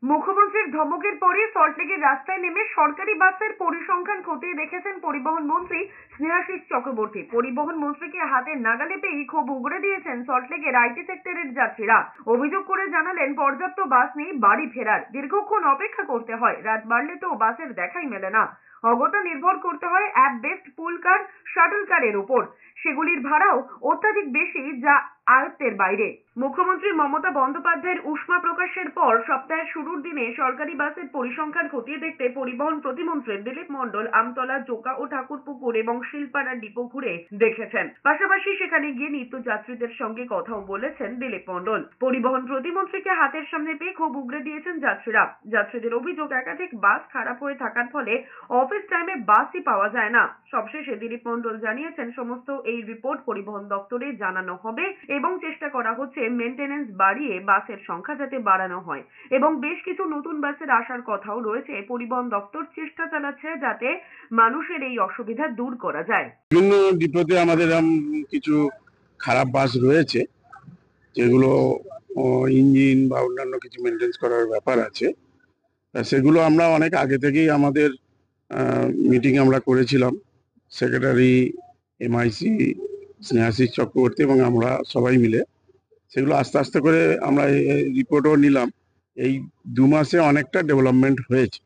মুখ্যমন্ত্রীর ধমকের পরে সল্টলেকের রাস্তায় নেমে সরকারি বাসের পরিসংখ্যান খতিয়ে দেখেছেন পরিবহন মন্ত্রী স্নেহাশিস চক্রবর্তী। পরিবহন মন্ত্রীকে হাতে নাগালে পেয়ে ক্ষোভ উগড়ে দিয়েছেন সল্টলেকের আইটি সেক্টরের যাত্রীরা। অভিযোগ করে জানালেন, পর্যাপ্ত বাস নেই বাড়ি ফেরার, দীর্ঘক্ষণ অপেক্ষা করতে হয়, রাত বাড়লে তো বাসের দেখাই মেলে না। অগত্যা নির্ভর করতে হয় অ্যাপ বেসড পুল কার, শাটল কারের উপর। সেগুলির ভাড়াও অত্যাধিক বেশি, যা আয়ত্তের বাইরে। মুখ্যমন্ত্রী মমতা বন্দ্যোপাধ্যায়ের উষ্মা প্রকাশের পর সপ্তাহের শুরুর দিনে সরকারি বাসের পরিসংখ্যান খতিয়ে দেখতে পরিবহন প্রতিমন্ত্রী দিলীপ মণ্ডল আমতলা, জোকা ও ঠাকুরপুকুর এবং শিলপাড়া ডিপো ঘুরে দেখেছেন। পাশাপাশি সেখানে গিয়ে নিত্যযাত্রীদের সঙ্গে কথাও বলেছেন দিলীপ মণ্ডল। পরিবহন প্রতিমন্ত্রীকে হাতের সামনে পেয়ে ক্ষোভ উগড়ে দিয়েছেন যাত্রীরা। যাত্রীদের অভিযোগ, একাধিক বাস খারাপ হয়ে থাকার ফলে অফিস টাইমে বাসই পাওয়া যায় না। সবশেষে দিলীপ মণ্ডল জানিয়েছেন, সমস্ত এই রিপোর্ট পরিবহন দপ্তরে জানানো হবে এবং চেষ্টা করা হচ্ছে মেইনটেনেন্স বাড়িয়ে বাসের সংখ্যা যাতে বাড়ানো হয়, এবং বেশ কিছু নতুন বাসের আসার কথাও রয়েছে। পরিবহন দপ্তর চেষ্টা চালাচ্ছে যাতে মানুষের এই অসুবিধা দূর করা যায়। বিভিন্ন ডিপোতে আমাদের কিছু খারাপ বাস রয়েছে, যেগুলো ইঞ্জিন বা অন্যান্য কিছু মেনটেন্স করার ব্যাপার আছে। সেগুলো আমরা অনেক আগে থেকেই আমাদের মিটিং আমরা করেছিলাম, সেক্রেটারি, এমআইসি, স্নেহাশিস চক্রবর্তী এবং আমরা সবাই মিলে। সেগুলো আস্তে আস্তে করে আমরা রিপোর্টও নিলাম। এই 2 মাসে অনেকটা ডেভেলপমেন্ট হয়েছে।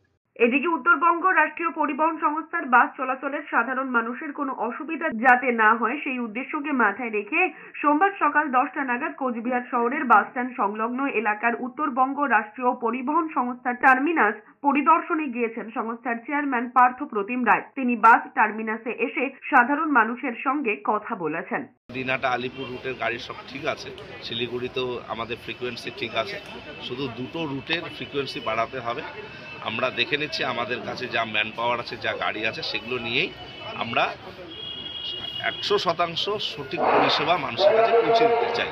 এদিকে উত্তরবঙ্গ রাষ্ট্রীয় পরিবহন সংস্থার বাস চলাচলের সাধারণ মানুষের কোনো অসুবিধা যাতে না হয়, সেই উদ্দেশ্যকে মাথায় রেখে সোমবার সকাল 10টা নাগাদ কোচবিহার শহরের বাসস্ট্যান্ড সংলগ্ন এলাকার উত্তরবঙ্গ রাষ্ট্রীয় পরিবহন সংস্থার টার্মিনাস পরিদর্শনে গিয়েছেন সংস্থার চেয়ারম্যান পার্থ প্রতিম রায়। তিনি বাস টার্মিনাসে এসে সাধারণ মানুষের সঙ্গে কথা বলেছেন। দিনাটা আলিপুর রুটের গাড়ি সব ঠিক আছে, শিলিগুড়িতেও আমাদের ফ্রিকোয়েন্সি ঠিক আছে, শুধু দুটো রুটের ফ্রিকোয়েন্সি বাড়াতে হবে। আমরা দেখে নিচ্ছি আমাদের কাছে যা ম্যান পাওয়ার আছে, যা গাড়ি আছে, সেগুলো নিয়েই আমরা 100% সঠিক পরিষেবা মানুষের কাছে পৌঁছে দিতে চাই।